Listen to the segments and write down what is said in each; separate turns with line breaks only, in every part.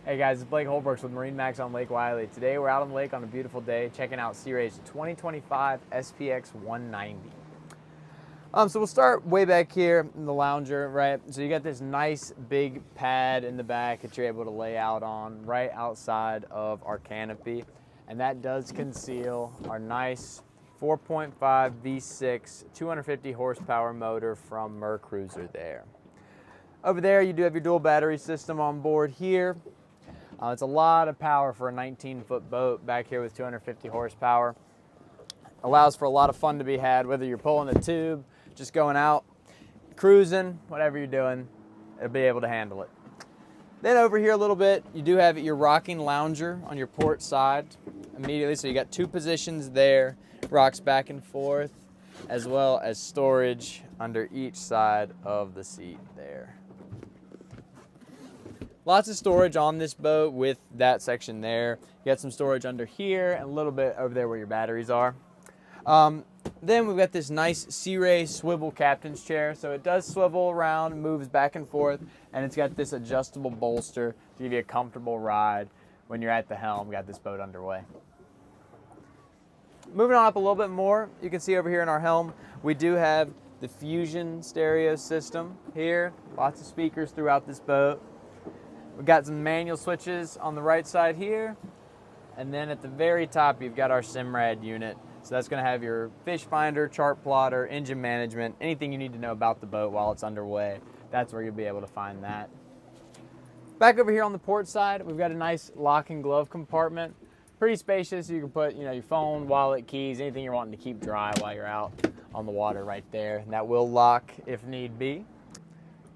Hey guys, it's Blake Holbrooks with MarineMax on Lake Wylie. Today we're out on the lake on a beautiful day checking out Sea Ray's 2025 SPX 190. So we'll start way back here in the lounger, right? So you got this nice big pad in the back that you're able to lay out on right outside of our canopy. And that does conceal our nice 4.5 V6 250 horsepower motor from MerCruiser there. Over there you do have your dual battery system on board here. It's a lot of power for a 19-foot boat back here with 250 horsepower. Allows for a lot of fun to be had, whether you're pulling a tube, just going out, cruising, whatever you're doing, it'll be able to handle it. Then over here a little bit, you do have your rocking lounger on your port side immediately. So you got two positions there, rocks back and forth, as well as storage under each side of the seat there. Lots of storage on this boat with that section there. You got some storage under here and a little bit over there where your batteries are. Then we've got this nice Sea Ray swivel captain's chair. So it does swivel around, moves back and forth, and it's got this adjustable bolster to give you a comfortable ride when you're at the helm, got this boat underway. Moving on up a little bit more, you can see over here in our helm, we do have the Fusion stereo system here. Lots of speakers throughout this boat. We've got some manual switches on the right side here. And then at the very top, you've got our Simrad unit. So that's gonna have your fish finder, chart plotter, engine management, anything you need to know about the boat while it's underway. That's where you'll be able to find that. Back over here on the port side, we've got a nice lock and glove compartment. Pretty spacious. You can put, your phone, wallet, keys, anything you're wanting to keep dry while you're out on the water right there. And that will lock if need be.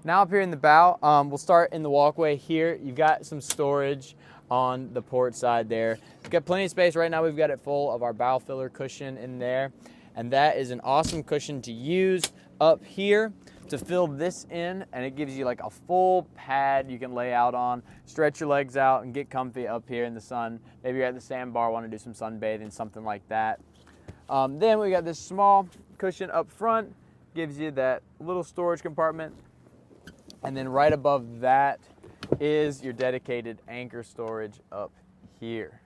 Now up here in the bow, we'll start in the walkway here. You've got some storage on the port side there. We've got plenty of space. Right now we've got it full of our bow filler cushion in there. And that is an awesome cushion to use up here to fill this in. And it gives you like a full pad you can lay out on, stretch your legs out and get comfy up here in the sun. Maybe you're at the sandbar, want to do some sunbathing, something like that. Then we got this small cushion up front, gives you that little storage compartment. And then right above that is your dedicated anchor storage up here.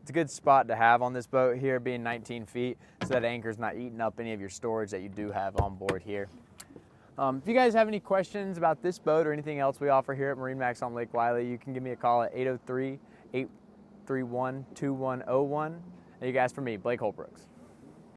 It's a good spot to have on this boat here, being 19 feet, so that anchor's not eating up any of your storage that you do have on board here. If you guys have any questions about this boat or anything else we offer here at MarineMax on Lake Wylie, you can give me a call at 803-831-2101. And you guys, for me, Blake Holbrooks.